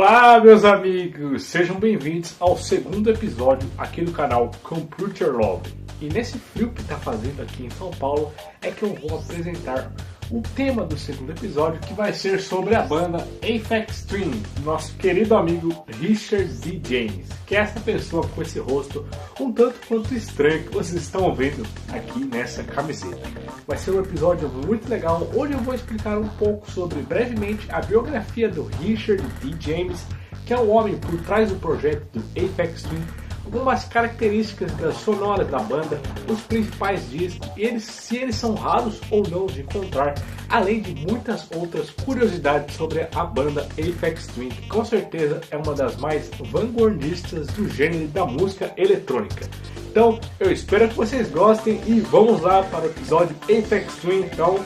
Olá, meus amigos! Sejam bem-vindos ao segundo episódio aqui do canal Computer Love. E nesse frio que está fazendo aqui em São Paulo é que eu vou apresentar o tema do segundo episódio, que vai ser sobre a banda Aphex Twin, nosso querido amigo Richard D. James, que é essa pessoa com esse rosto um tanto quanto estranho que vocês estão vendo aqui nessa camiseta. Vai ser um episódio muito legal, onde eu vou explicar um pouco sobre, brevemente, a biografia do Richard D. James, que é o homem por trás do projeto do Aphex Twin, algumas características sonoras da banda, os principais discos, se eles são raros ou não de encontrar, além de muitas outras curiosidades sobre a banda Aphex Twin, que com certeza é uma das mais vanguardistas do gênero da música eletrônica. Então eu espero que vocês gostem e vamos lá para o episódio Aphex Twin. Então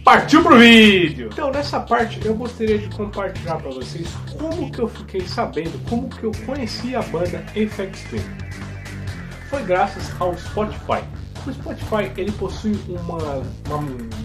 partiu pro vídeo! Então nessa parte eu gostaria de compartilhar para vocês como que eu fiquei sabendo, como que eu conheci a banda Aphex Twin. Foi graças ao Spotify. O Spotify ele possui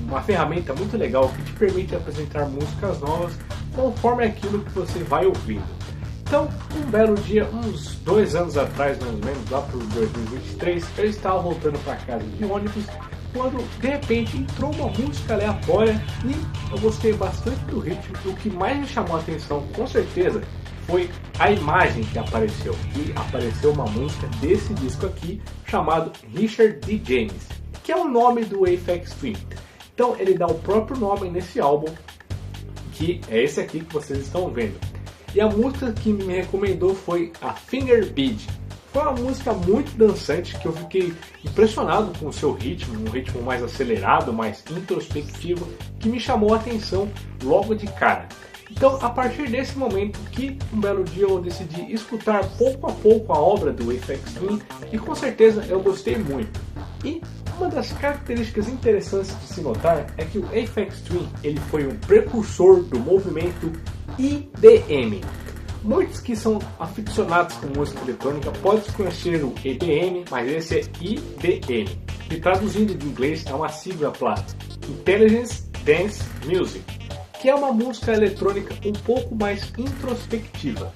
uma ferramenta muito legal que te permite apresentar músicas novas conforme aquilo que você vai ouvindo. Então, um belo dia, uns 2 anos atrás, mais ou menos, lá para 2023, eu estava voltando para casa de ônibus, quando de repente entrou uma música aleatória e eu gostei bastante do ritmo. O que mais me chamou a atenção, com certeza, foi a imagem que apareceu. E apareceu uma música desse disco aqui, chamado Richard D. James, que é o nome do Aphex Twin. Então ele dá o próprio nome nesse álbum, que é esse aqui que vocês estão vendo. E a música que me recomendou foi a Finger Bead. Foi uma música muito dançante, que eu fiquei impressionado com o seu ritmo, um ritmo mais acelerado, mais introspectivo, que me chamou a atenção logo de cara. Então, a partir desse momento que um belo dia eu decidi escutar pouco a pouco a obra do Aphex Twin, e com certeza eu gostei muito. E uma das características interessantes de se notar é que o Aphex Twin ele foi um precursor do movimento IDM. Muitos que são aficionados com música eletrônica podem conhecer o EDM, mas esse é IDM. E traduzindo de inglês é uma sigla para Intelligent Dance Music, que é uma música eletrônica um pouco mais introspectiva.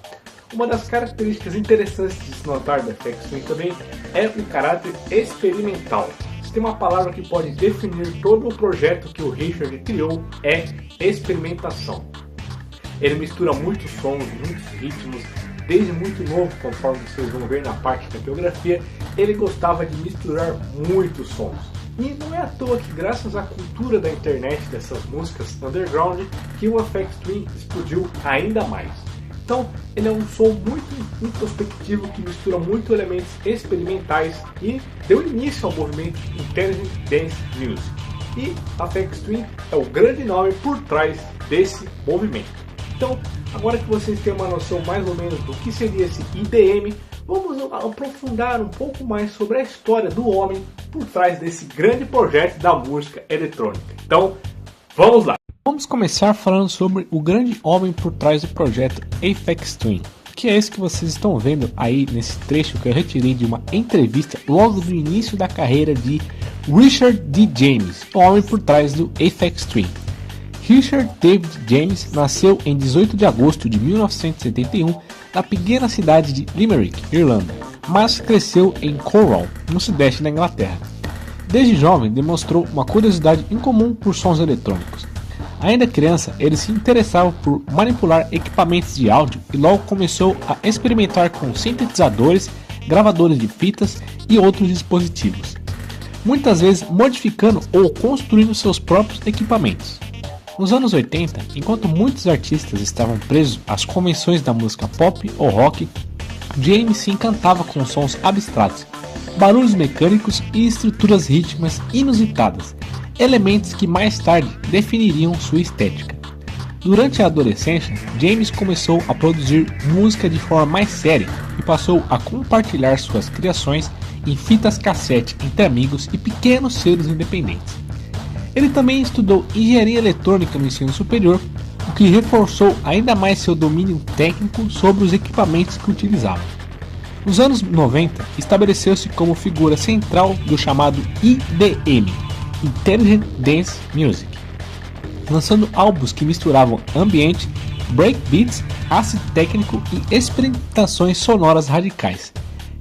Uma das características interessantes de se notar do Aphex Twin também é o caráter experimental. Se tem uma palavra que pode definir todo o projeto que o Richard criou, é experimentação. Ele mistura muitos sons, muitos ritmos, desde muito novo, conforme vocês vão ver na parte da biografia, ele gostava de misturar muitos sons. E não é à toa que, graças à cultura da internet dessas músicas underground, que o Aphex Twin explodiu ainda mais. Então, ele é um som muito introspectivo que mistura muitos elementos experimentais e deu início ao movimento Intelligent Dance Music. E Aphex Twin é o grande nome por trás desse movimento. Então, agora que vocês têm uma noção mais ou menos do que seria esse IDM, vamos aprofundar um pouco mais sobre a história do homem por trás desse grande projeto da música eletrônica. Então, vamos lá! Vamos começar falando sobre o grande homem por trás do projeto Aphex Twin, que é esse que vocês estão vendo aí nesse trecho que eu retirei de uma entrevista logo do início da carreira de Richard D. James, o homem por trás do Aphex Twin. Richard David James nasceu em 18 de agosto de 1971 na pequena cidade de Limerick, Irlanda, mas cresceu em Cornwall, no sudeste da Inglaterra. Desde jovem demonstrou uma curiosidade incomum por sons eletrônicos. Ainda criança, ele se interessava por manipular equipamentos de áudio e logo começou a experimentar com sintetizadores, gravadores de fitas e outros dispositivos, muitas vezes modificando ou construindo seus próprios equipamentos. Nos anos 80, enquanto muitos artistas estavam presos às convenções da música pop ou rock, James se encantava com sons abstratos, barulhos mecânicos e estruturas rítmicas inusitadas, elementos que mais tarde definiriam sua estética. Durante a adolescência, James começou a produzir música de forma mais séria e passou a compartilhar suas criações em fitas cassete entre amigos e pequenos selos independentes. Ele também estudou engenharia eletrônica no ensino superior, o que reforçou ainda mais seu domínio técnico sobre os equipamentos que utilizava. Nos anos 90, estabeleceu-se como figura central do chamado IDM, Intelligent Dance Music, lançando álbuns que misturavam ambiente, breakbeats, ácido técnico e experimentações sonoras radicais.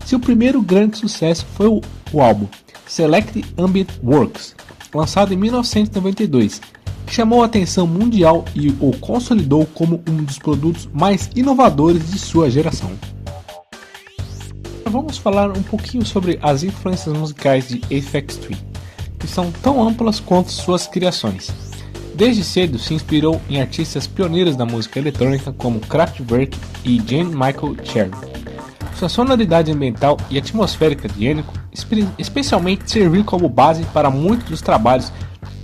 Seu primeiro grande sucesso foi o álbum Select Ambient Works, lançado em 1992, que chamou a atenção mundial e o consolidou como um dos produtos mais inovadores de sua geração. Vamos falar um pouquinho sobre as influências musicais de Aphex Twin, que são tão amplas quanto suas criações. Desde cedo se inspirou em artistas pioneiros da música eletrônica como Kraftwerk e Jean-Michel Jarre. Sua sonoridade ambiental e atmosférica de Ennio especialmente serviu como base para muitos dos trabalhos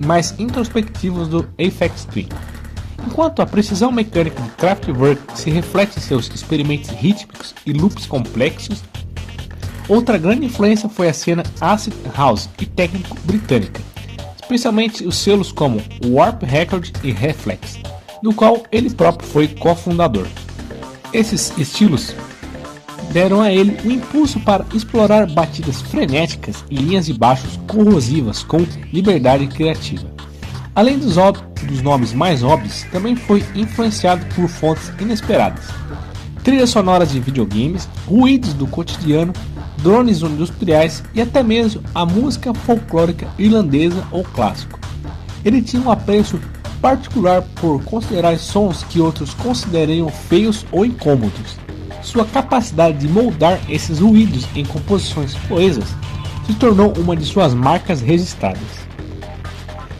mais introspectivos do Aphex Twin. Enquanto a precisão mecânica de Kraftwerk se reflete em seus experimentos rítmicos e loops complexos, outra grande influência foi a cena acid house e técnico britânica, especialmente os selos como Warp Records e Reflex, do qual ele próprio foi cofundador. Esses estilos deram a ele o impulso para explorar batidas frenéticas e linhas de baixos corrosivas com liberdade criativa. Além dos nomes mais óbvios, também foi influenciado por fontes inesperadas. Trilhas sonoras de videogames, ruídos do cotidiano, drones industriais e até mesmo a música folclórica irlandesa ou clássico. Ele tinha um apreço particular por considerar sons que outros considerariam feios ou incômodos. Sua capacidade de moldar esses ruídos em composições coesas se tornou uma de suas marcas registradas.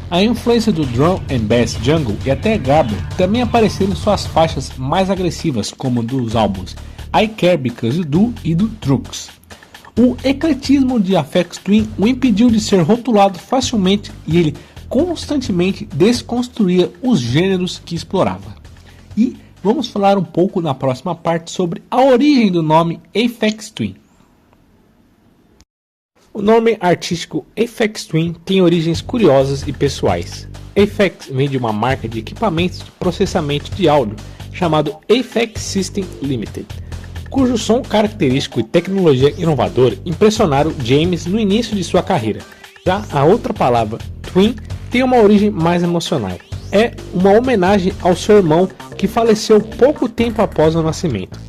A influência do drum and bass jungle e até garble também apareceram em suas faixas mais agressivas, como dos álbuns I Care Because You Do e do Drugs. O ecletismo de Aphex Twin o impediu de ser rotulado facilmente e ele constantemente desconstruía os gêneros que explorava. E vamos falar um pouco na próxima parte sobre a origem do nome Aphex Twin. O nome artístico Aphex Twin tem origens curiosas e pessoais. Aphex vem de uma marca de equipamentos de processamento de áudio chamado Aphex System Limited, cujo som característico e tecnologia inovadora impressionaram James no início de sua carreira. Já a outra palavra, Twin, tem uma origem mais emocional. É uma homenagem ao seu irmão que faleceu pouco tempo após o nascimento.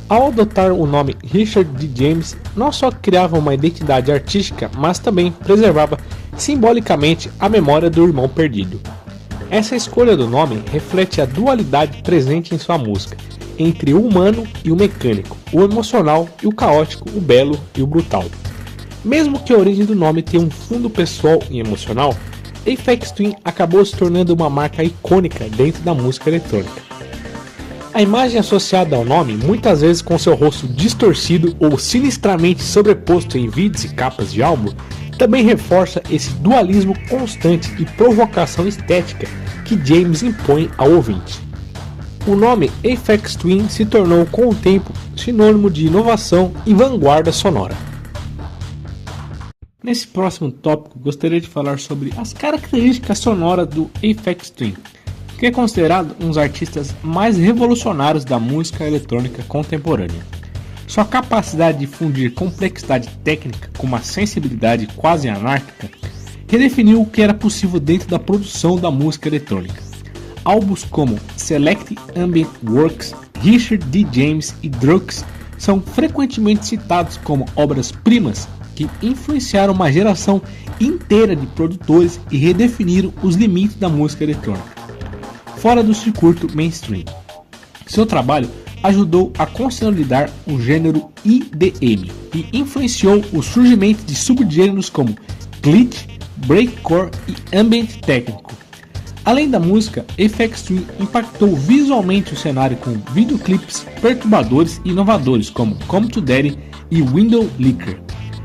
Ao adotar o nome Richard D. James, não só criava uma identidade artística, mas também preservava simbolicamente a memória do irmão perdido. Essa escolha do nome reflete a dualidade presente em sua música, entre o humano e o mecânico, o emocional e o caótico, o belo e o brutal. Mesmo que a origem do nome tenha um fundo pessoal e emocional, Aphex Twin acabou se tornando uma marca icônica dentro da música eletrônica. A imagem associada ao nome, muitas vezes com seu rosto distorcido ou sinistramente sobreposto em vídeos e capas de álbum, também reforça esse dualismo constante e provocação estética que James impõe ao ouvinte. O nome Aphex Twin se tornou com o tempo sinônimo de inovação e vanguarda sonora. Nesse próximo tópico, gostaria de falar sobre as características sonoras do Aphex Twin, que é considerado um dos artistas mais revolucionários da música eletrônica contemporânea. Sua capacidade de fundir complexidade técnica com uma sensibilidade quase anárquica redefiniu o que era possível dentro da produção da música eletrônica. Álbuns como Select Ambient Works, Richard D. James e Drugs são frequentemente citados como obras-primas que influenciaram uma geração inteira de produtores e redefiniram os limites da música eletrônica fora do circuito mainstream. Seu trabalho ajudou a consolidar o gênero IDM e influenciou o surgimento de subgêneros como glitch, breakcore e ambient técnico. Além da música, Aphex Twin impactou visualmente o cenário com videoclipes perturbadores e inovadores como Come to Daddy e Window Licker,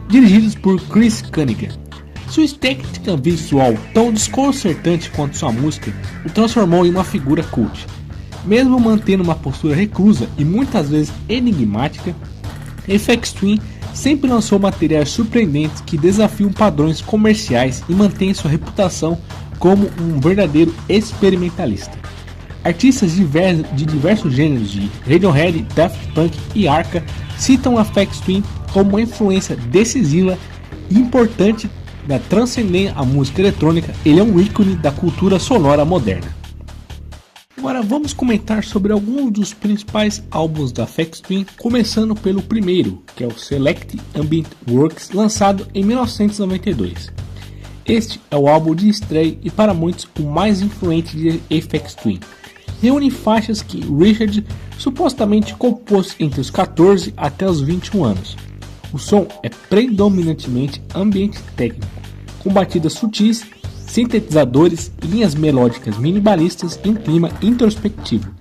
dirigidos por Chris Cunningham. Sua estética visual, tão desconcertante quanto sua música, o transformou em uma figura cult. Mesmo mantendo uma postura reclusa e muitas vezes enigmática, Aphex Twin sempre lançou materiais surpreendentes que desafiam padrões comerciais e mantém sua reputação como um verdadeiro experimentalista. Artistas de diversos gêneros de Radiohead, Daft Punk e Arca citam Aphex Twin como uma influência decisiva e importante da transcendência à música eletrônica. Ele é um ícone da cultura sonora moderna. Agora vamos comentar sobre alguns dos principais álbuns da Aphex Twin, começando pelo primeiro, que é o Select Ambient Works, lançado em 1992. Este é o álbum de estreia e para muitos o mais influente de Aphex Twin. Reúne faixas que Richard supostamente compôs entre os 14 até os 21 anos. O som é predominantemente ambiente técnico, com batidas sutis, sintetizadores, linhas melódicas minimalistas e um clima introspectivo.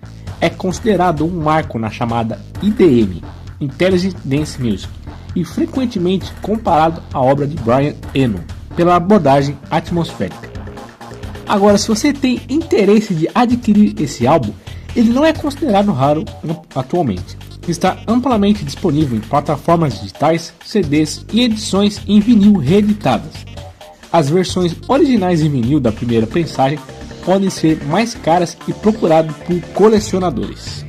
É considerado um marco na chamada IDM, Intelligent Dance Music, e frequentemente comparado à obra de Brian Eno, pela abordagem atmosférica. Agora, se você tem interesse de adquirir esse álbum, ele não é considerado raro atualmente. Está amplamente disponível em plataformas digitais, CDs e edições em vinil reeditadas. As versões originais em vinil da primeira prensagem podem ser mais caras e procuradas por colecionadores.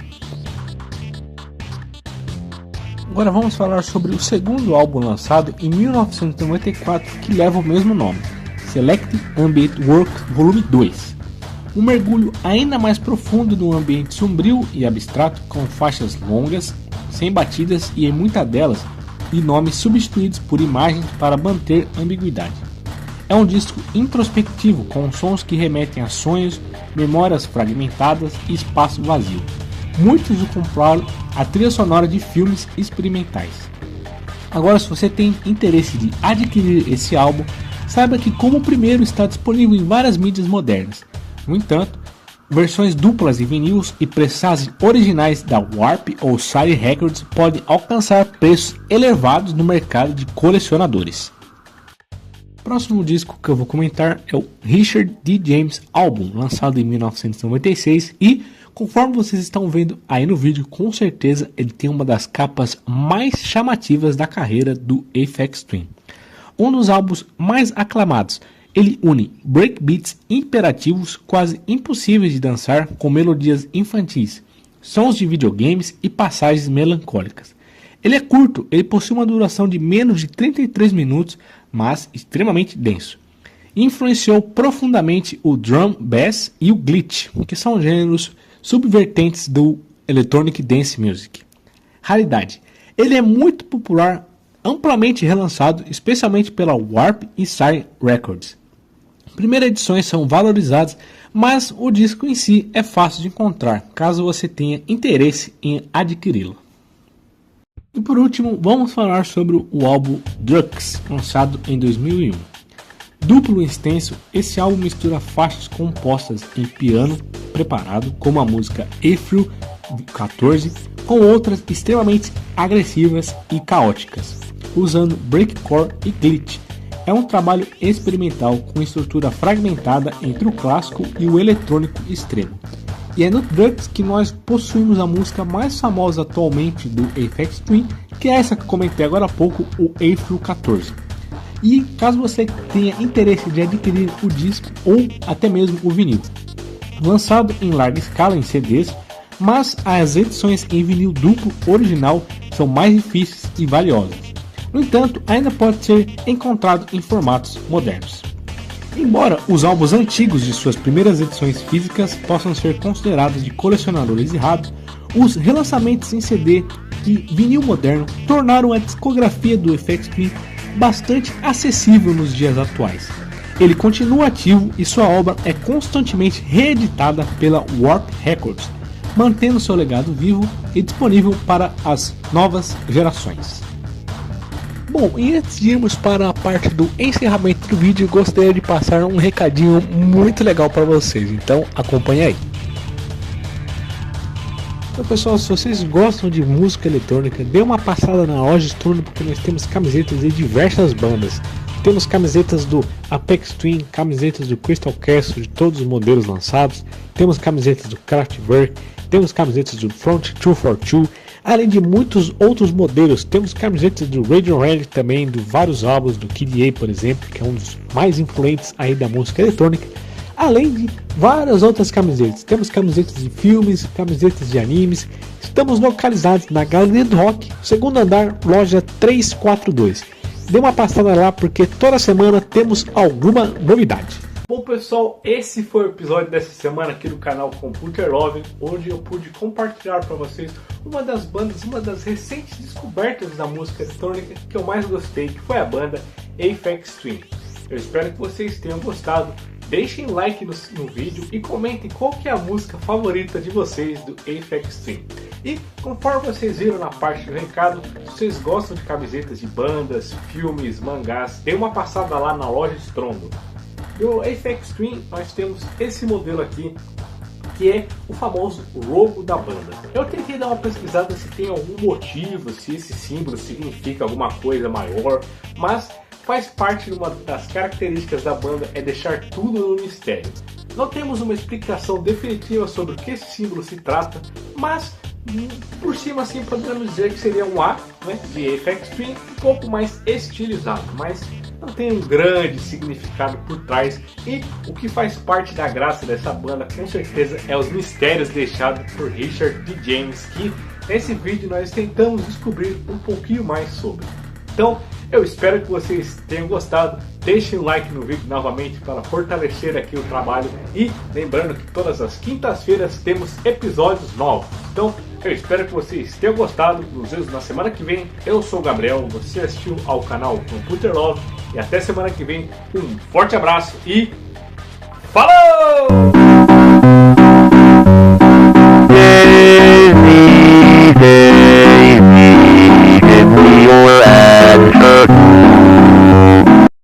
Agora vamos falar sobre o segundo álbum lançado em 1994 que leva o mesmo nome, Select Ambient Works Volume 2. Um mergulho ainda mais profundo no ambiente sombrio e abstrato, com faixas longas, sem batidas e em muitas delas e nomes substituídos por imagens para manter ambiguidade. É um disco introspectivo com sons que remetem a sonhos, memórias fragmentadas e espaço vazio. Muitos o compraram a trilha sonora de filmes experimentais. Agora, se você tem interesse de adquirir esse álbum, saiba que como o primeiro está disponível em várias mídias modernas. No entanto, versões duplas em vinis e pressagens originais da Warp ou Sire Records podem alcançar preços elevados no mercado de colecionadores. O próximo disco que eu vou comentar é o Richard D. James Album, lançado em 1996 e, conforme vocês estão vendo aí no vídeo, com certeza ele tem uma das capas mais chamativas da carreira do Aphex Twin. Um dos álbuns mais aclamados, ele une breakbeats imperativos quase impossíveis de dançar com melodias infantis, sons de videogames e passagens melancólicas. Ele é curto, ele possui uma duração de menos de 33 minutos, mas extremamente denso. Influenciou profundamente o drum bass e o glitch, que são gêneros subvertentes do Electronic Dance Music. Raridade, ele é muito popular, amplamente relançado, especialmente pela Warp e Sire Records. Primeiras edições são valorizadas, mas o disco em si é fácil de encontrar, caso você tenha interesse em adquiri-lo. E por último, vamos falar sobre o álbum Drugs, lançado em 2001. Duplo e extenso, esse álbum mistura faixas compostas em piano preparado, como a música April 14, com outras extremamente agressivas e caóticas, usando breakcore e glitch. É um trabalho experimental com estrutura fragmentada entre o clássico e o eletrônico extremo. E é no Drugs que nós possuímos a música mais famosa atualmente do Aphex Twin, que é essa que eu comentei agora há pouco, o April 14. E caso você tenha interesse de adquirir o disco ou até mesmo o vinil, lançado em larga escala em CDs, mas as edições em vinil duplo original são mais difíceis e valiosas. No entanto, ainda pode ser encontrado em formatos modernos. Embora os álbuns antigos de suas primeiras edições físicas possam ser considerados de colecionadores errados, os relançamentos em CD e vinil moderno tornaram a discografia do Aphex Twin bastante acessível nos dias atuais. Ele continua ativo e sua obra é constantemente reeditada pela Warp Records, mantendo seu legado vivo e disponível para as novas gerações. Bom, e antes de irmos para a parte do encerramento do vídeo, gostaria de passar um recadinho muito legal para vocês, então acompanhe aí. Então pessoal, se vocês gostam de música eletrônica, dê uma passada na loja de turno, porque nós temos camisetas de diversas bandas. Temos camisetas do Aphex Twin, camisetas do Crystal Castle de todos os modelos lançados, temos camisetas do Kraftwerk, temos camisetas do Front 242, além de muitos outros modelos. Temos camisetas do Radiohead também, de vários álbuns do Kid A, por exemplo, que é um dos mais influentes aí da música eletrônica, além de várias outras camisetas. Temos camisetas de filmes, camisetas de animes. Estamos localizados na Galeria do Rock, segundo andar, loja 342. Dê uma passada lá porque toda semana temos alguma novidade. Bom pessoal, esse foi o episódio dessa semana aqui do canal Computer Love, onde eu pude compartilhar para vocês uma das bandas, uma das recentes descobertas da música eletrônica que eu mais gostei, que foi a banda Aphex Twin. Eu espero que vocês tenham gostado. Deixem like no vídeo e comentem qual que é a música favorita de vocês do Aphex Twin. E conforme vocês viram na parte do recado, se vocês gostam de camisetas de bandas, filmes, mangás, dê uma passada lá na loja Strondo. No Aphex Twin nós temos esse modelo aqui, que é o famoso logo da banda. Eu tentei dar uma pesquisada se tem algum motivo, se esse símbolo significa alguma coisa maior, mas faz parte de uma das características da banda é deixar tudo no mistério. Não temos uma explicação definitiva sobre o que esse símbolo se trata, mas por cima assim podemos dizer que seria um A, né, de Aphex Twin, um pouco mais estilizado, mas não tem um grande significado por trás. E o que faz parte da graça dessa banda com certeza é os mistérios deixados por Richard D. James, que nesse vídeo nós tentamos descobrir um pouquinho mais sobre. Então eu espero que vocês tenham gostado. Deixem o like no vídeo novamente para fortalecer aqui o trabalho. E lembrando que todas as quintas-feiras temos episódios novos. Então eu espero que vocês tenham gostado. Nos vemos na semana que vem. Eu sou o Gabriel, você assistiu ao canal Computer Love. E até semana que vem. Um forte abraço e falou!